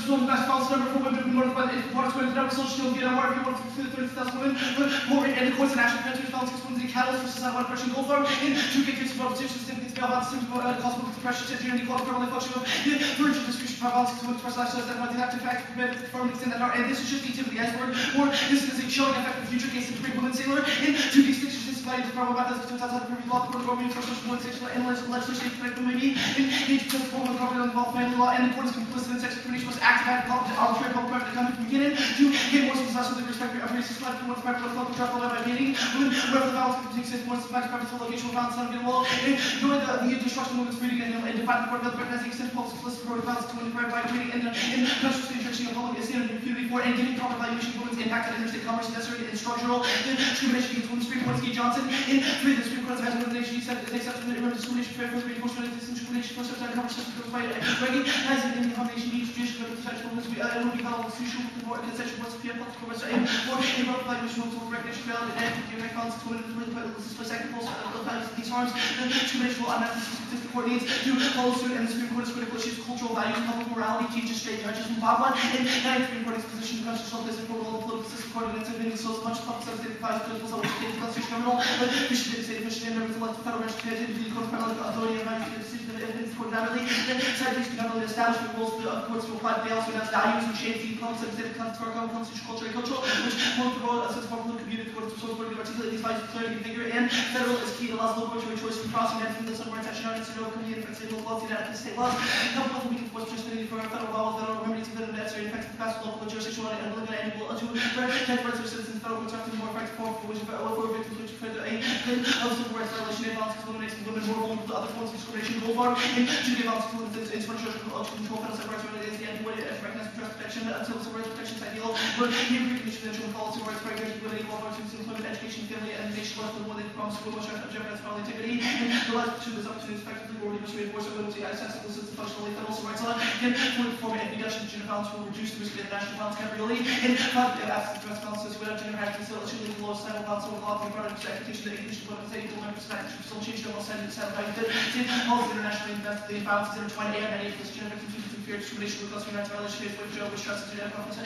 one of the best files ever for women who want to win the number social skill, get out more if you want to 30,000 women, but more in the course of national countries, politics, women's the catalyst for society, one oppression, goal farm, in two cases of opposition, significance, male violence, cosmic depression, gender inequality, permanent function of virtue, distribution, power, violence, women's press lifestyles, that might have to fact, prevent, firm, extend that, and this is just the tip of the iceberg, or this is a chilling effect of future cases to bring women sailor, in two distinctions, this is the problem about this, outside of privy law, the court of government, social, women's sexual, and legislation, connected maybe, in each of the form of government involved family law, and the court is complicit in sex discrimination, was active, arbitrary, public, private, economic, from beginning, to get more successful with respect to every society, for one's private, local, travel, by meeting, with whatever the balance between six points, the fact private, location, violence, not getting well, and knowing the destruction of women's freedom, and define the court of recognizing extent, policy, explicit, promoting violence, to win the private, by meeting, and the conscious injection of public, standard, impunity for, and giving proper valuation of women's impact on interstate commerce, necessary and structural, discrimination against women's Supreme Court, Ski Johnson, in three, the Supreme Court has a nation, accepted discrimination, fair, for the reinforcement of discrimination, for such conversation, recognizing in the combination needs, judicial, sexual, will be held constitutional, more consensual, what's the public course, and more in both valuation, will recognition, reality, and economic violence, to win the second pulse, these harms, discrimination will unnecessarily the court needs to follow suit, and the Supreme Court is critical issues, cultural values, public morality, teaches straight judges from Babylon, and the Supreme Court is positioned to constitutional place and role of the political system, court and its social bunch of public substance, five political self state constitutional criminal, but Michigan state official and members elect federal registered to the court of criminal authority and right to the decision of evidence court nominally, then cities can not only establish the rules of courts to apply, they also announce values and shades the public substance, constitutional, culture, and cultural, which will promote a sense of public community courts to social to articulate these values with clarity and vigor, and federal is key to allows local choice from crossing and from this on attention on its no community affects state local laws, and state laws, coupled with weak enforcement just for federal laws, federal remedies, and necessary effects of past local jurisdictional and eliminate and will to protect rights of citizens, federal courts are more effective for which for victims which credit a claim of civil rights violation and violence eliminates women more vulnerable to other forms of discrimination, goal farm, and to give violence to women in social control federal civil rights related to the anti-way and recognize trust protection until civil rights protection is ideal, but here recognition and policy rights for equality, equal opportunities, employment, education, family, and nation less than one they promise to much jeopardize family integrity, and the life to this opportunity effectively or reduce reinforce ability accessible to functionally federal civil rights law, and to inform and reduction of gender violence will reduce the risk of international violence category, and absence of domestic violence without gender hierarchy, so it should lead to low cyber violence over law, the product of expectation that English women say equal members of that still change their most sensitive set of values that policy internationally investigating violence is intertwined and many of this gender victims to fear discrimination with customer rights violation is with jail, which trust is to conference,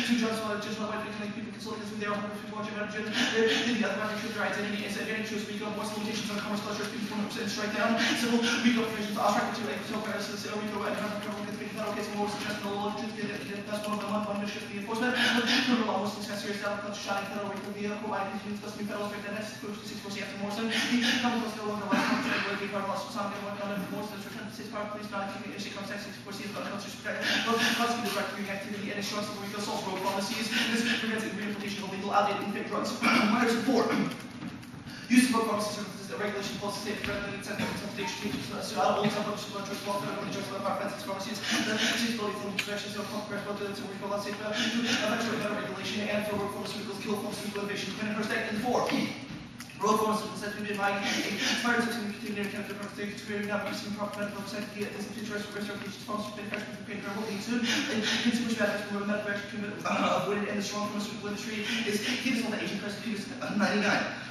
two judges while just white becoming people consult because they are 150 more gender gender, the other one to their identity is advantage to speak on more limitations on commerce culture, 51% strike down, civil legal provisions, I'll track to a hotel premises, Rico, and federal case more suggested the law to get the best one of the month, one to shift the enforcement, criminal law was necessary, establish culture, shouting federal Rico vehicle, I continue to be federal straight down, that's close to 640 after Morrison, the common law still over last month, and the carbon law was some one on the Morrison, return to state park, police, not keeping in state context, 640 of culture, both prosecuted directory activity and insurance of Rico, also road policies, this prevents the reimplication of illegal, outdated, and fake drugs. Minor support. Use of pharmacy services, the regulation policy state regulated interpretation changes to all templates of drugs, welfare, and drugs, pharmacies, pharmacies, the accessibility from inspections of public responsibility to recall safe eventually better regulation and for pharmaceuticals, kill pharmaceutical innovation, depending on perspective. 4. Road pharmaceuticals has been by smart system continuing to have the experience now producing proper medical safety as a future restoration pharmaceutical manufacturing for pain will be soon. And consumers who have to remember medical treatment of women and the strong pharmaceutical industry is keeping on the aging price of 99.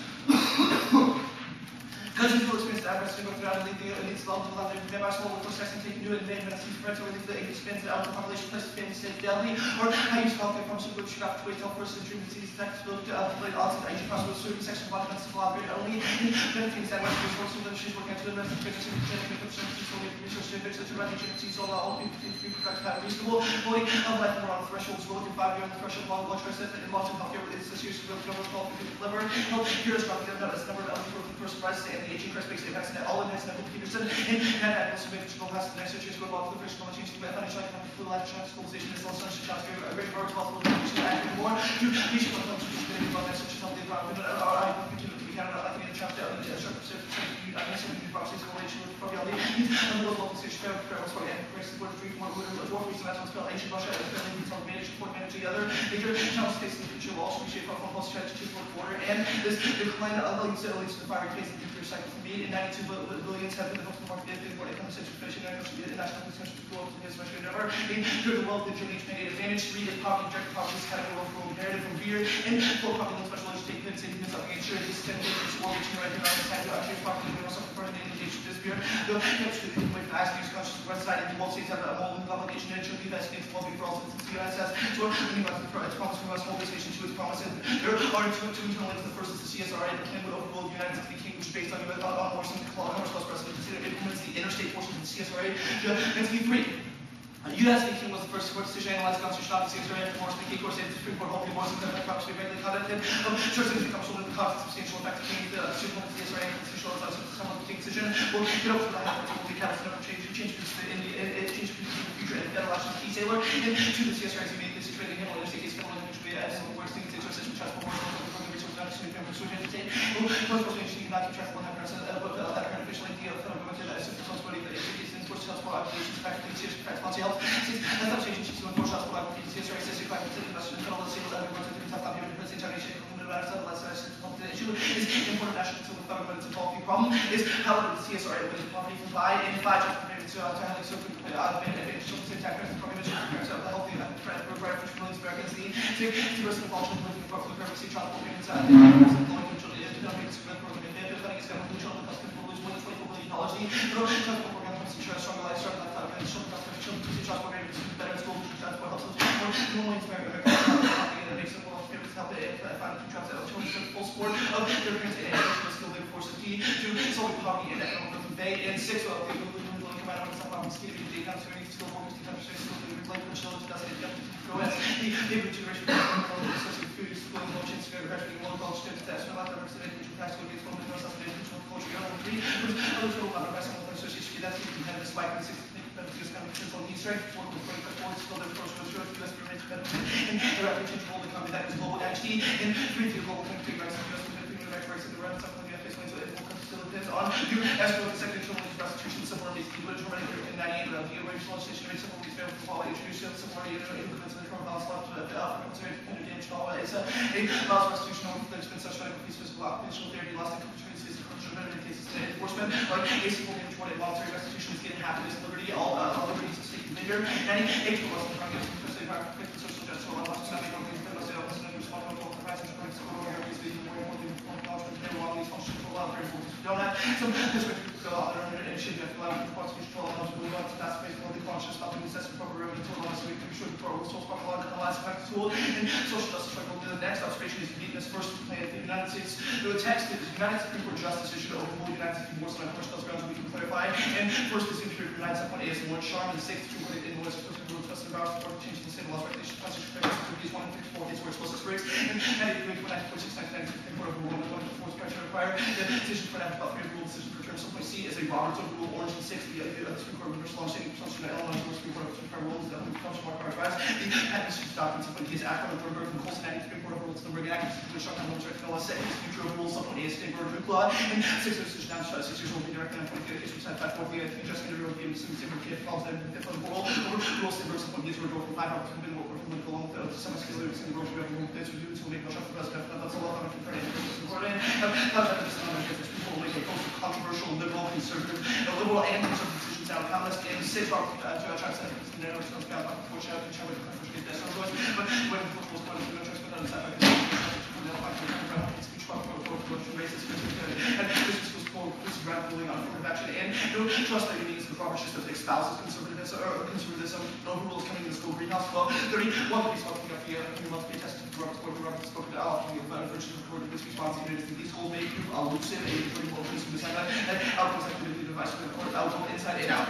Countries will experience the adverse single throughout and needs developed to allow their members small with sex and taking new and many medicines spread to relieve the expensive out of the population places family state fidelity, or how use healthcare pharmaceutical which should have to wait till first and treatment disease accessibility to elevate odds of aging possible certain sexual body medicine will operate only in benefiting that much resources of issues working to the rest of the business and genetic research resources to run the agencies all all people to be productive at reasonable quality of life and around the thresholds relative 5 years on the threshold of blood pressure and long-term healthcare with association with government qualified to deliver health care is probably not as the number of eligible person rises and the aging crest makes it and all events that will be Peterson and also make the past the next year's global the first change to financial economic full life civilization is also such as a very more responsible to act more to teach people to be about that such as the environment I continue to be kind of like in a chapter of the I guess in the process of relation with probably and the local stage fair for and grace the board treat more with what we said that's spell ancient Russia as well as some managed support manage the other major channel states in the future will also be shaped from post strategy for quarter and this decline of leads to the fire case in the nuclear cycle from 8 and 92 billions have been the market for the economic situation finishing international discussion to go to this especially never through the wealth and journey to make advantage 3 is poverty direct poverty is category from inherited from fear and 4 poverty and special education and saving this up against sure this 10 days war reaching right now is time to actually property and also for the indication this year the country with the asking conscious website and the most states have a whole obligation and should be investigates public for all citizens of the United States. So we're looking at its promise from us, whole station to its promise. And there are two internal links. The first is the CSRA, the claim would overrule the United States of the King, which is based on Morrison Commerce Clause precedent. It implements the interstate portion of the CSRA. And to be free. U.S. v. King was the first court decision analyzed the Constitution of the CSRA and Morrison v. King, court said the Supreme Court hopefully Morrison could have properly regularly conducted. Sure, things become shown in the context of substantial effect of King's decision on the CSRA and constitutional results of the King decision. Well, you know, for the high court, will be catalyst never change in the future and federal action of key sailor. And to the CSRA to make this situation handle interstate case federal language as some words things into a system transport more from the resource not to make persuasion to take. Well, first question you cannot keep track of 100% of that kind of official idea of federal government as if the responsibility that is in force transport applications practically serious response health. As that change to enforce transport applications CSRA says you can't consider investment in federal sales and government to have the President Chinese the issue is important national consumer federal government's involved. The problem is how the CSRA wins poverty from buy and buy just to having certain beneficial tax and prohibition of the healthy and progressive for millions of Americans need to risk the vulture of living for the purpose of transport payments and low income children economic program and funding is going to lose children customers will lose more than $24 billion. The transport program helps ensure a stronger life, stronger life, and children customers transport payments better school transport helps us more millions of Americans and makes it more to help find jobs that children get full support of their parents and skilled labor force of P to solve poverty and economic growth. And 6 of the minorities of poverty scheme the economic security still focused the country like the children doesn't go as the labor generation associated food schooling motion severe graduating one college students that's not the represented individual tax code based on the north of the individual culture and 3 other total amount of rest of the association that's the competitive spike in 6 because kind of control the strength work with forward skill their approach to ensure the US remains competitive and directly control the economy that is global entity and 3 to global country rights of US human rights and the rights of the FA so it will still depends on you as well as the second control of restitution civil rights the original in 98 of the original legislation made civil rights favorable quality introduced civil rights implements the criminal balance left to the considered damage to all it's a allows restitution over there's been such radical peace physical occupational therapy lost opportunities in cases of enforcement like basic damage what voluntary restitution is getting happiness liberty all liberties and state vigor and any was the target of the social justice or lots of something responsible for the prices of the areas being more important than all these functions for all very important don't have some district go out there and should have allowed the constitutional laws to move on to that space fully conscious about the necessity for revenue total so we can show the program source part law and the last effect tool and social justice struggle the next observation is uniqueness first plan the United States the text is the United Supreme Court justice issue to overrule the United States more so on those grounds we can clarify and first is the United States is the one charm and the sixth to what it was supposed to rule trusted about support change the state laws regulation constitution is 1 and 54 case where it's supposed to breaks and it agreed when I put 699 Supreme Court overrule and 1 to 4 criteria require the decision for that about 3 rule decision for term some point C is a Roberts overrule orange and 6 the Supreme Court reversal on state consumption of Illinois the Supreme Court of Supreme rules that would come from our rise the patent misuse doctrine some point case after the Thornburg and Colson Act Supreme Court overrules the Berg Act which shot down homes right no set future overrules some point A state board of law and 6 decision down 6 years old be directed on 20 case which had 5 4 the just interview with the same case calls and if on the world overrules the some point these were from 5 hours to been what we're from along the some skill in the world we have this review to make no shot for president that's a lot of different important people make a controversial liberal conservative liberal and conservative decisions out of communist and six are to try to set this narrow so it's got for sure with this but when people want to trust but on side speech racist and this was called this radically unformed action and no trust that means the proper system espouses conservatism overrules coming in the school greenhouse well 31 to be spoken of here you must be tested to Roberts spoken to Al from the version recorded this response units these whole may prove elusive a pretty well piece of design and outcomes that could be device for the court outcome inside and out.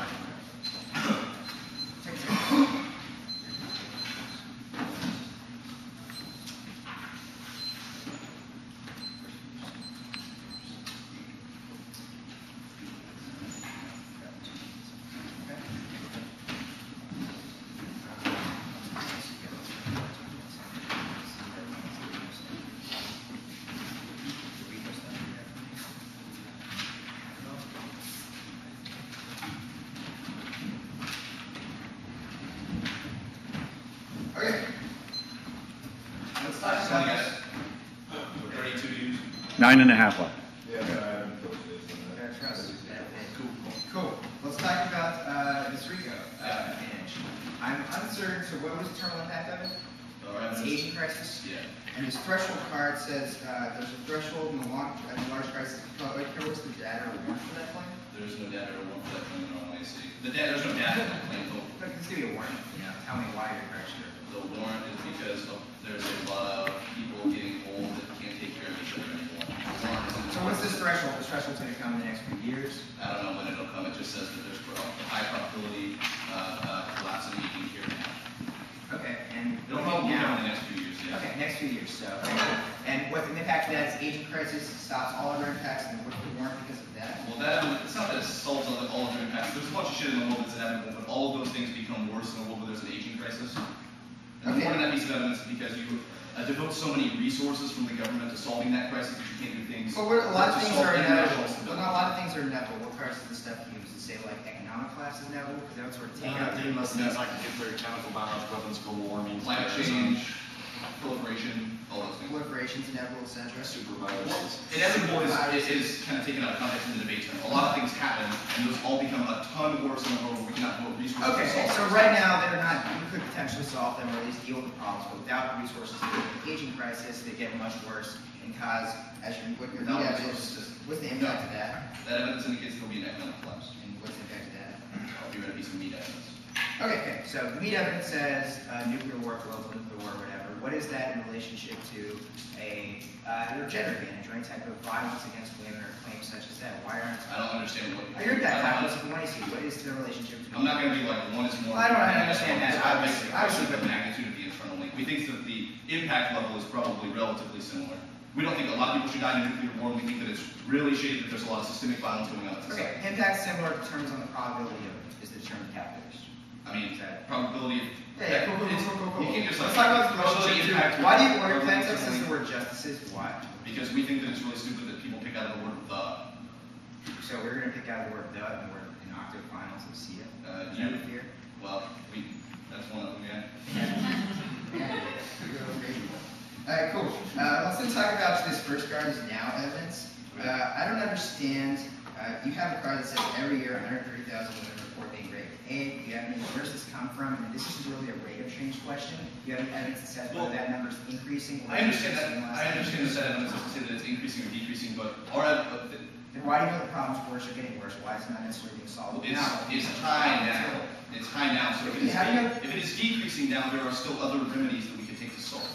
Nine and a half left. Cool. Let's talk about this Rico. I'm uncertain. So what was the terminal impact of it? It's aging crisis. Yeah. And his threshold card says there's a threshold in the large crisis. What's the data or warrant for that claim? There's no data or warrant for that claim in Illinois City. There's no data for the claim. But there's gonna be a warrant, you know, tell me why you're correction. The warrant is because there's a lot of people getting old that can't take care of each other anymore. The warrant is So what's this threshold? This threshold's gonna come in the next few years? I don't know when it'll come. It just says that there's a high probability collapse in aging here now. Okay, and It'll probably come in the next few years, yeah. okay, next few years, so. And what the impact of that is aging crisis stops all other impacts, and what's the warrant because of that? Well, it's not that it solves all of the impacts. There's a bunch of shit in the world that's inevitable, but all of those things become worse in a world where there's an aging crisis. And the Okay. more than that piece of evidence is because you devote so many resources from the government to solving that crisis that you can't do things. Well, a lot of to things solve are international inevitable. Well, stability. not a lot of things are inevitable. What parts of the stuff you use to say like economic collapse is inevitable? Because that would sort of take out. Most things like nuclear, chemical, biological weapons, global warming, Climate change, proliferation, all those things. Proliferation's inevitable, etc. superviruses. Inevitable is kind of taken out of context in the debate. A lot of things happen, and those all become a ton worse in a world where we cannot devote resources Okay, to solve so them. right now they're not. You could potentially solve them or at least deal with the problems, but without the resources to deal with the aging crisis, they get much worse and cause, as what your No lead resources. evidence. What's the impact of that? That evidence indicates there'll be an economic collapse. And what's the impact of that? I'll be ready to be some meat evidence. Okay, so the meat evidence says nuclear war, global nuclear war, whatever. What is that in relationship to a gender advantage or any type of violence against women or claims such as that? Why aren't? I don't understand what. You're that capitalism. What do you see? What is the relationship between? I'm not going to be like one is more. Well, I understand that, Obviously, obviously, the but- magnitude of the internal link. We think that the impact level is probably relatively similar. We don't think a lot of people should die in a nuclear war, and we think that it's really shady that there's a lot of systemic violence going on at the Okay, site. impact similar determines on the probability of it is the term capitalist. I mean, Okay. probability of. Yeah, cool. You can't just Let's like. talk about the probability relationship impact. too. Why do you word probability Texas of says the word justices? Why? Because we think that it's really stupid that people pick out the word the. So we're gonna pick out the word the and we're in octave finals of see it. Is that You, the fear? well, that's one of them, yeah. Alright, cool. Let's then talk about this first card is now evidence. I don't understand. You have a card that says every year 130,000 women report being raped. A, you have any, where does this come from? And this isn't really a rate of change question. You have any evidence that says whether that number is increasing or I understand that. decreasing last I time? understand that evidence is to say that it's increasing or decreasing, but Then why do you know the problem's worse or getting worse? Why is it not necessarily being solved now? it's high now. It's high now. So if it, is, How do you know- if it is decreasing now, there are still other remedies that we can take to solve.